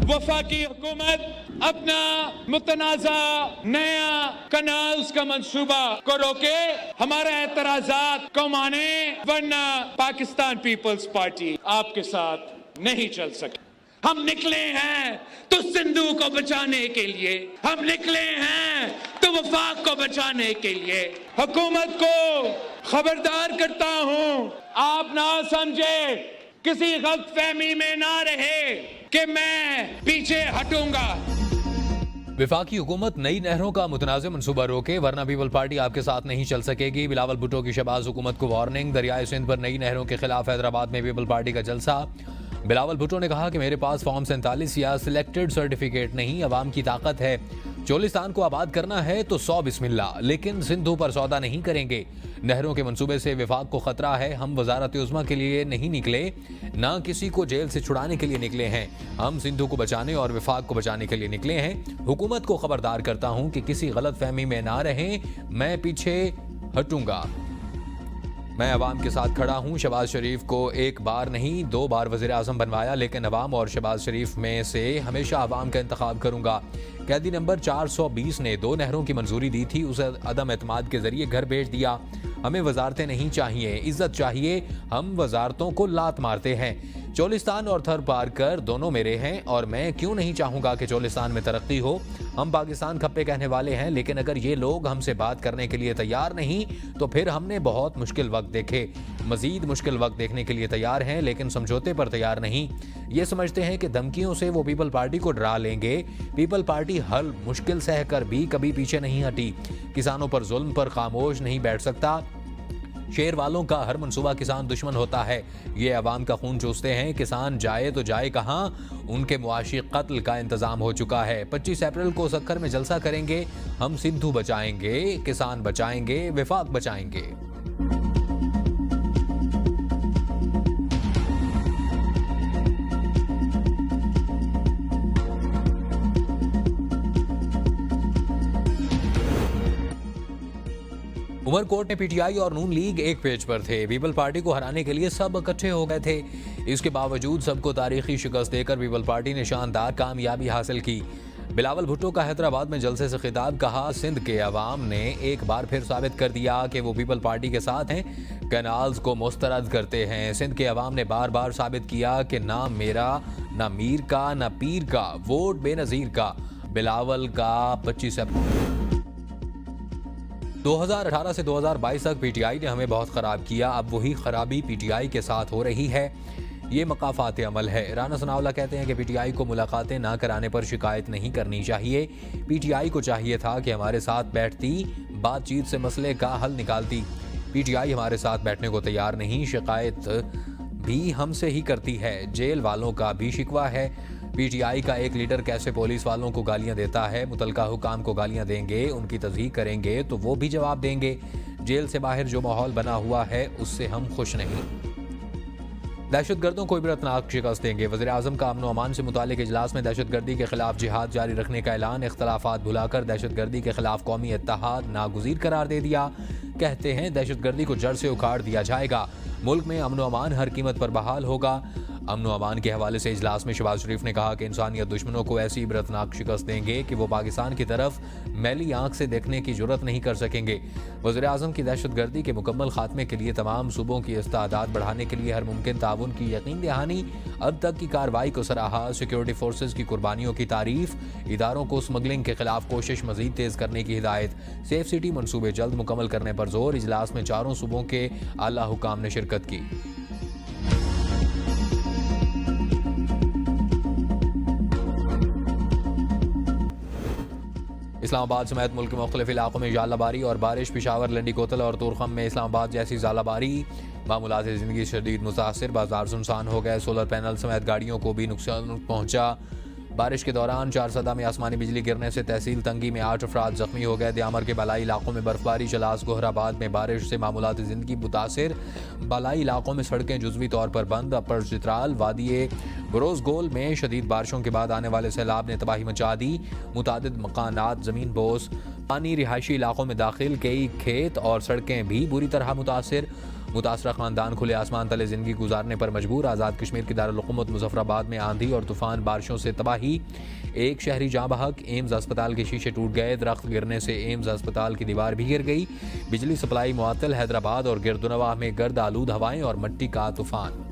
वफाकी हुकूमत अपना मुतनाज़ा नया कनाल्स का मंसूबा को रोके, हमारा एतराज़ात को माने, वरना पाकिस्तान पीपल्स पार्टी आपके साथ नहीं चल सके। हम निकले हैं तो सिंधु को बचाने के लिए, हम निकले हैं तो वफाक को बचाने के लिए। हुकूमत को खबरदार करता हूं, आप ना समझे, किसी गलतफहमी में ना रहे कि मैं पीछे हटूंगा। विफाकी हुकूमत नई नहरों का मुतनाज़ मंसूबा रोके, वरना पीपल पार्टी आपके साथ नहीं चल सकेगी। बिलावल भुट्टो की शहबाज हुकूमत को वार्निंग। दरियाए सिंध पर नई नहरों के खिलाफ हैदराबाद में पीपल पार्टी का जलसा। बिलावल भुट्टो ने कहा कि मेरे पास फॉर्म 47 या सिलेक्टेड सर्टिफिकेट नहीं, अवाम की ताकत है। चोलिस्तान को आबाद करना है तो 100 बिस्मिल्लाह, लेकिन सिंधु पर सौदा नहीं करेंगे। नहरों के मंसूबे से विफाक को खतरा है। हम वजारत उज़्मा के लिए नहीं निकले, ना किसी को जेल से छुड़ाने के लिए निकले हैं। हम सिंधु को बचाने और विफाक को बचाने के लिए निकले हैं। हुकूमत को खबरदार करता हूं कि किसी गलत फहमी में ना रहें, मैं पीछे हटूंगा। मैं अवाम के साथ खड़ा हूं। शहबाज शरीफ को एक बार नहीं 2 बार वज़ीर आज़म बनवाया, लेकिन अवाम और शहबाज शरीफ में से हमेशा अवाम का इंतखाब करूंगा। कैदी नंबर 420 ने 2 नहरों की मंजूरी दी थी, उसे अदम एतमाद के जरिए घर भेज दिया। हमें वजारतें नहीं चाहिए, इज्जत चाहिए। हम वजारतों को लात मारते हैं। चोलिस्तान और थर पार कर दोनों मेरे हैं, और मैं क्यों नहीं चाहूंगा कि चोलिस्तान में तरक्की हो। हम पाकिस्तान खप्पे कहने वाले हैं, लेकिन अगर ये लोग हमसे बात करने के लिए तैयार नहीं तो फिर हमने बहुत मुश्किल वक्त देखे। मजीद मुश्किल वक्त देखने के लिए तैयार हैं, लेकिन समझौते पर तैयार नहीं। ये समझते हैं कि धमकियों से वो पीपल पार्टी को डरा लेंगे। पीपल पार्टी हर मुश्किल सहकर भी कभी पीछे नहीं हटी। किसानों पर जुल्म पर खामोश नहीं बैठ सकता। शेर वालों का हर मंसूबा किसान दुश्मन होता है। ये अवाम का खून चूसते हैं। किसान जाए तो जाए कहाँ, उनके मुआशी कत्ल का इंतजाम हो चुका है। 25 अप्रैल को सक्कर में जलसा करेंगे। हम सिंधु बचाएंगे, किसान बचाएंगे, विफाक बचाएंगे। उमरकोट में पीटीआई और नून लीग एक पेज पर थे। पीपल पार्टी को हराने के लिए सब इकट्ठे हो गए थे। इसके बावजूद सबको तारीखी शिकस्त देकर पीपल पार्टी ने शानदार कामयाबी हासिल की। बिलावल भुट्टो का हैदराबाद में जलसे से खिताब। कहा, सिंध के अवाम ने एक बार फिर साबित कर दिया कि वो पीपल पार्टी के साथ हैं, कनाल्स को मुस्तरद करते हैं। सिंध के अवाम ने बार बार साबित किया कि ना मेरा, ना मीर का, ना पीर का, वोट बेनजीर का। बिलावल का 25 अप्रैल 2018 से 2022 तक पीटीआई ने हमें बहुत खराब किया। अब वही खराबी पीटीआई के साथ हो रही है। ये मकाफात अमल है। राना सनाउल्लाह कहते हैं कि पीटीआई को मुलाकातें ना कराने पर शिकायत नहीं करनी चाहिए। पीटीआई को चाहिए था कि हमारे साथ बैठती, बातचीत से मसले का हल निकालती। पीटीआई हमारे साथ बैठने को तैयार नहीं, शिकायत भी हमसे ही करती है। जेल वालों का भी शिकवा है। पीटीआई का एक लीडर कैसे पुलिस वालों को गालियां देता है, मुतलका हुकाम को गालियां देंगे, उनकी तस्दीक करेंगे तो वो भी जवाब देंगे। जेल से बाहर जो माहौल बना हुआ है उससे हम खुश नहीं। दहशतगर्दों को इबरतनाक शिकस्त देंगे। वज़ीर आज़म का अमन अमान से मुतालिक इजलास में दहशतगर्दी के खिलाफ जिहाद जारी रखने का ऐलान। इख्तलाफात भुलाकर दहशतगर्दी के खिलाफ कौमी इत्तेहाद नागुज़ीर करार दे दिया। कहते हैं दहशतगर्दी को जड़ से उखाड़ दिया जाएगा। मुल्क में अमन अमान हर कीमत पर बहाल होगा। अमन अमान के हवाले से इजलास में शहबाज शरीफ ने कहा कि इंसानियत दुश्मनों को ऐसी इबरतनाक शिकस्त देंगे कि वो पाकिस्तान की तरफ मैली आंख से देखने की जुर्रत नहीं कर सकेंगे। वज़ीर आज़म की दहशतगर्दी के मुकम्मल खात्मे के लिए तमाम सूबों की इस्तादाद बढ़ाने के लिए हर मुमकिन ताउन की यकीन दहानी। अब तक की कार्रवाई को सराहा। सिक्योरिटी फोर्सेज की कुर्बानियों की तारीफ। इदारों को स्मगलिंग के खिलाफ कोशिश मजीद तेज़ करने की हिदायत। सेफ सिटी मनसूबे जल्द मुकम्मल करने पर जोर। इजलास में 4 सूबों के आला हुकाम ने शिरकत की। इस्लामाबाद समेत मुल्क के मुख्तलिफ इलाकों में ज़ालाबारी और बारिश। पिशावर, लंडी कोतल और तुरखम में इस्लामाबाद जैसी ज़ालाबारी। मामूलात ज़िंदगी शदीद मुतासिर। बाजार सुनसान हो गए। सोलर पैनल समेत गाड़ियों को भी नुकसान पहुँचा। बारिश के दौरान 4 सदा में आसमानी बिजली गिरने से तहसील तंगी में 8 अफराद जख्मी हो गए। दियामर के बालाई इलाकों में बर्फबारी। चलास गोहराबाद में बारिश से मामूलात ज़िंदगी मुतासिर। बालाई इलाकों में सड़कें जुज़वी तौर पर बंद। अपर चित्राल वादी गरोजगोल में शदीद बारिशों के बाद आने वाले सैलाब ने तबाही मचा दी। मुतादिद मकानात ज़मीन बोस। पानी रिहायशी इलाकों में दाखिल। कई खेत और सड़कें भी बुरी तरह मुतासिर। मुतासरा खानदान खुले आसमान तले जिंदगी गुजारने पर मजबूर। आज़ाद कश्मीर की दारुल-हुकूमत मुजफ्फराबाद में आंधी और तूफान बारिशों से तबाही, एक शहरी जाँ बहक। एम्स अस्पताल के शीशे टूट गए। दरख्त गिरने से एम्स अस्पताल की दीवार भी गिर गई। बिजली सप्लाई मुअत्तल। हैदराबाद और गिरदुनवाह में गर्द आलूद हवाएं और मिट्टी का तूफान।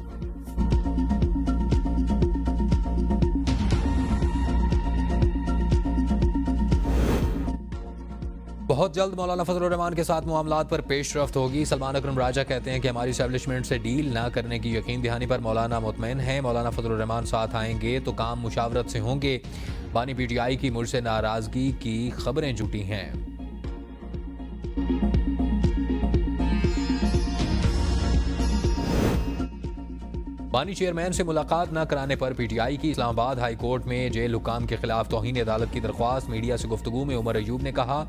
बहुत जल्द मौलाना फजलुर रहमान के साथ मामलात पर पेशरफ्त होगी। सलमान अकरम राजा कहते हैं कि हमारी एस्टेब्लिशमेंट से डील ना करने की यकीन दहानी पर मौलाना मुतमईन है। मौलाना फजलुर रहमान साथ आएंगे तो काम मुशावरत से होंगे। बानी पीटीआई की मुझसे नाराजगी की खबरें जुटी हैं। बानी चेयरमैन से मुलाकात न कराने पर पीटीआई की इस्लामाबाद हाई कोर्ट में जेल हुकाम के खिलाफ तौहीन अदालत की दरख्वास्त। मीडिया से गुफ्तगू में उमर अयूब ने कहा,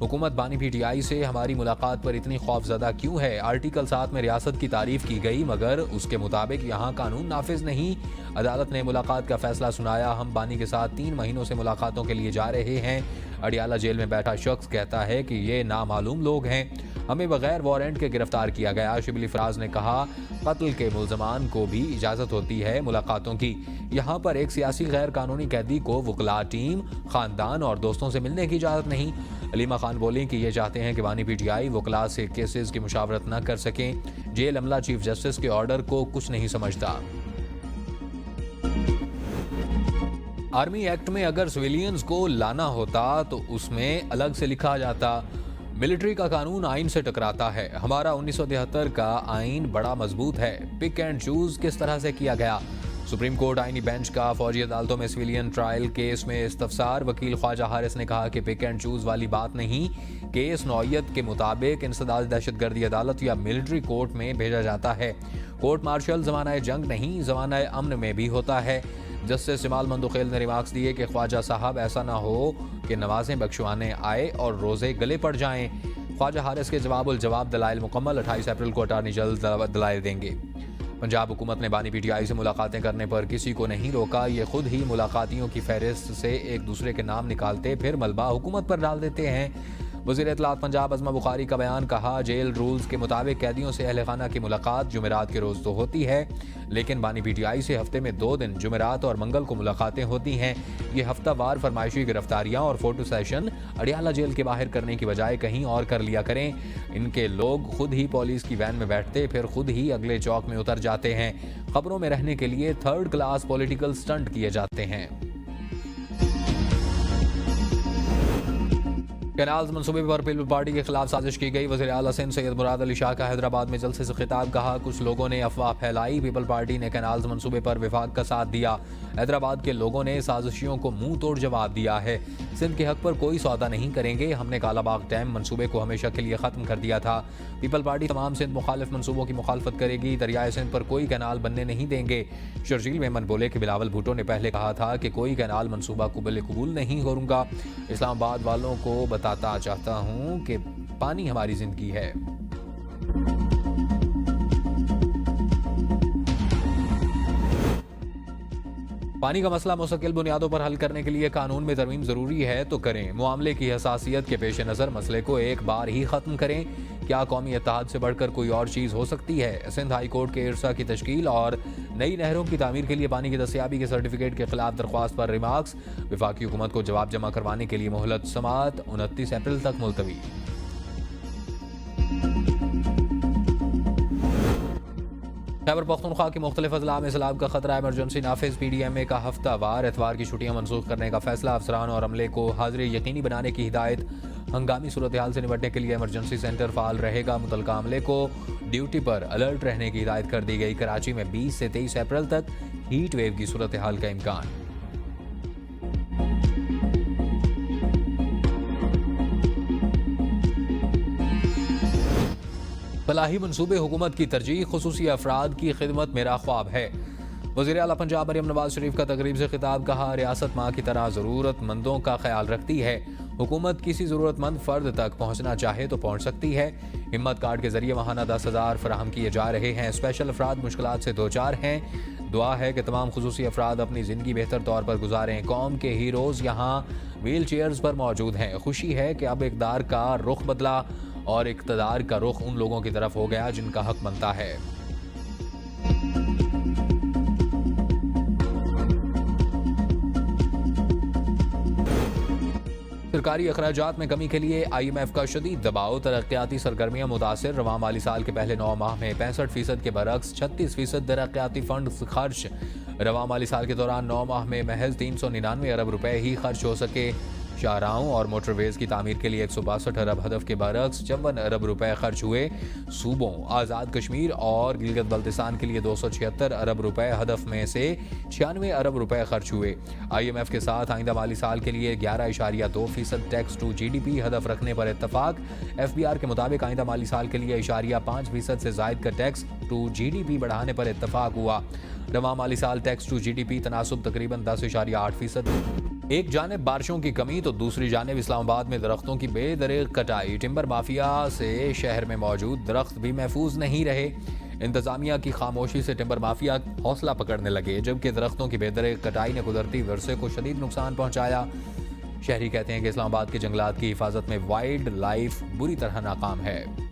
हुकूमत बानी पीटीआई से हमारी मुलाकात पर इतनी खौफजदा क्यों है? आर्टिकल 7 में रियासत की तारीफ की गई मगर उसके मुताबिक यहाँ कानून नाफिज नहीं। अदालत ने मुलाकात का फैसला सुनाया। हम बानी के साथ 3 महीनों से मुलाकातों के लिए जा रहे हैं। अडियाला जेल में बैठा शख्स कहता है कि ये नामालूम लोग हैं, हमें बगैर वारंट के गिरफ्तार किया गया। शिबली फराज ने कहा, कत्ल के मुल्जमान को भी इजाज़त होती है मुलाकातों की। यहाँ पर एक सियासी गैर कानूनी कैदी को वकला टीम, खानदान और दोस्तों से मिलने की इजाज़त नहीं। अलीमा खान बोली कि ये चाहते हैं कि बानी पीटीआई वकला से केसेस की मुशावरत न कर सकें। जेल अमला चीफ जस्टिस के ऑर्डर को कुछ नहीं समझता। आर्मी एक्ट में अगर सिविलियंस को लाना होता तो उसमें अलग से लिखा जाता। मिलिट्री का कानून आइन से टकराता है। हमारा 1973 का आइन बड़ा मजबूत है। पिक एंड चूज किस तरह से किया गया? सुप्रीम कोर्ट आइनी बेंच का फौजी अदालतों में सिविलियन ट्रायल केस में इस्तफसार। वकील ख्वाजा हारिस ने कहा कि पिक एंड चूज वाली बात नहीं। केस नौयत के मुताबिक इंसदाद दहशतगर्दी अदालत या मिलिट्री कोर्ट में भेजा जाता है। कोर्ट मार्शल जमाना जंग नहीं, जमाना अमन में भी होता है। जस्टिस जमाल मंदुखेल ने रिमार्क्स दिए कि ख्वाजा साहब ऐसा ना हो कि नमाजें बख्शवाने आए और रोजे गले पड़ जाएं। ख्वाजा हारिस के जवाब दलाइल मुकम्मल। 28 अप्रैल को अटारनी जल्द दलाइल देंगे। पंजाब हुकूमत ने बानी पीटीआई से मुलाकातें करने पर किसी को नहीं रोका। ये खुद ही मुलाकातियों की फहरिस्त से एक दूसरे के नाम निकालते फिर मलबा हुकूमत पर डाल देते हैं। वज़ीर इत्तलात पंजाब अज़मा बुखारी का बयान। कहा, जेल रूल्स के मुताबिक कैदियों से अहल खाना की मुलाकात जुमेरात के रोज़ तो होती है, लेकिन बानी पीटीआई से हफ्ते में 2 दिन जुमेरात और मंगल को मुलाकातें होती हैं। ये हफ्तावार फरमाइशी गिरफ्तारियां और फोटो सेशन अडियाला जेल के बाहर करने की बजाय कहीं और कर लिया करें। इनके लोग खुद ही पुलिस की वैन में बैठते फिर खुद ही अगले चौक में उतर जाते हैं। खबरों में रहने के लिए 3rd क्लास पॉलिटिकल स्टंट किए जाते हैं। कैनाल्स मनसूबे पर पीपल पार्टी के खिलाफ साजिश की गई। वज़ीर आला सिंध सैयद मुराद अली शाह का हैदराबाद में जलसे से खिताब। कहा, कुछ लोगों ने अफवाह फैलाई, पीपल पार्टी ने कैनाल्स मनसूबे पर विफाक का साथ दिया। हैदराबाद के लोगों ने साजिशियों को मुंह तोड़ जवाब दिया है। सिंध के हक पर कोई सौदा नहीं करेंगे। हमने कालाबाग डैम मनसूबे को हमेशा के लिए ख़त्म कर दिया था। पीपल पार्टी तमाम सिंध मुखालिफ मनसूबों की मुखालफत करेगी। दरियाए सिंध पर कोई कैनाल बनने नहीं देंगे। शर्जील मेमन बोले कि बिलावल भुट्टो ने पहले कहा था कि कोई कैनाल मनसूबा कुबल कबूल नहीं करूँगा। इस्लामाबाद वालों को बताता चाहता हूँ कि पानी हमारी जिंदगी है। पानी का मसला मुस्तकिल बुनियादों पर हल करने के लिए कानून में तरमीम जरूरी है तो करें। मामले की हसासियत के पेश नज़र मसले को एक बार ही ख़त्म करें। क्या कौमी इत्तेहाद से बढ़कर कोई और चीज़ हो सकती है? सिंध हाई कोर्ट के इरसा की तश्कील और नई नहरों की तामीर के लिए पानी की दस्तयाबी के सर्टिफिकेट के खिलाफ दरख्वास्त पर रिमार्क्स। वफाकी हुकूमत को जवाब जमा करवाने के लिए मोहलत समात 29 अप्रैल तक मुलतवी। खैबर पख्तूनख्वा के मुख्तलिफ अजला में सैलाब का खतरा। इमरजेंसी नाफिज। PDMA का हफ्तावार एतवार की छुट्टियां मनसूख करने का फैसला। अफसरान और अमले को हाजिरी यकीनी बनाने की हिदायत। हंगामी सूरत हाल से निपटने के लिए इमरजेंसी सेंटर फाल रहेगा। मुतलका अमले को ड्यूटी पर अलर्ट रहने की हिदायत कर दी गई। कराची में 20 से 23 अप्रैल तक हीट वेव की सूरत हाल का इम्कान। फलाही मनसूबे हुकूमत की तरजीह। खुसूसी अफराद की खिदमत मेरा ख्वाब है। वज़ीर आला पंजाब मरियम नवाज शरीफ का तकरीब से खिताब। कहा, रियासत माँ की तरह ज़रूरतमंदों का ख्याल रखती है। हुकूमत किसी ज़रूरतमंद फ़र्द तक पहुँचना चाहे तो पहुँच सकती है। हिम्मत कार्ड के जरिए माहाना 10,000 फराहम किए जा रहे हैं। स्पेशल अफराद मुश्किलात से 2-4 हैं। दुआ है कि तमाम खुसूसी अफराद अपनी ज़िंदगी बेहतर तौर पर गुजारें। कौम के हीरोज़ यहाँ व्हील चेयर्स पर मौजूद हैं। खुशी है कि अब इक़दार का रुख बदला और इक़्तिदार का रुख उन लोगों की तरफ हो गया जिनका हक बनता है। सरकारी अखराजात में कमी के लिए IMF का शदीद दबाव, तरक्याती सरगर्मियां मुतासिर। रवां माली साल के पहले 9 माह में 65% के बरक्स 36% तरक्याती फंड खर्च। रवां माली साल के दौरान 9 माह में महज 399 अरब रुपए ही खर्च हो सके। शाहराहों और मोटरवेज की तामीर के लिए 162 अरब हदफ के बरक्स 54 अरब रुपए खर्च हुए। सूबों आज़ाद कश्मीर और गिलगित बल्तिस्तान के लिए 276 अरब रुपए हदफ में से 96 अरब रुपए खर्च हुए। IMF के साथ आइंदा माली साल के लिए 11.2% टैक्स टू GDP हदफ रखने पर इत्तफाक। FBR के मुताबिक आइंदा माली साल के लिए 5% से जायद का टैक्स टू GDP बढ़ाने पर इत्तफाक हुआ। रवां माली साल टैक्स टू GDP तनासुब तकरीबन 10.8%। एक जानिब बारिशों की कमी तो दूसरी जानिब इस्लामाबाद में दरख्तों की बेदरिग कटाई। टिम्बर माफिया से शहर में मौजूद दरख्त भी महफूज नहीं रहे। इंतजामिया की खामोशी से टिम्बर माफिया हौसला पकड़ने लगे, जबकि दरख्तों की बेदरिग कटाई ने कुदरती वर्षे को शदीद नुकसान पहुंचाया। शहरी कहते हैं कि इस्लामाबाद के जंगलात की हिफाजत में वाइल्ड लाइफ बुरी तरह नाकाम है।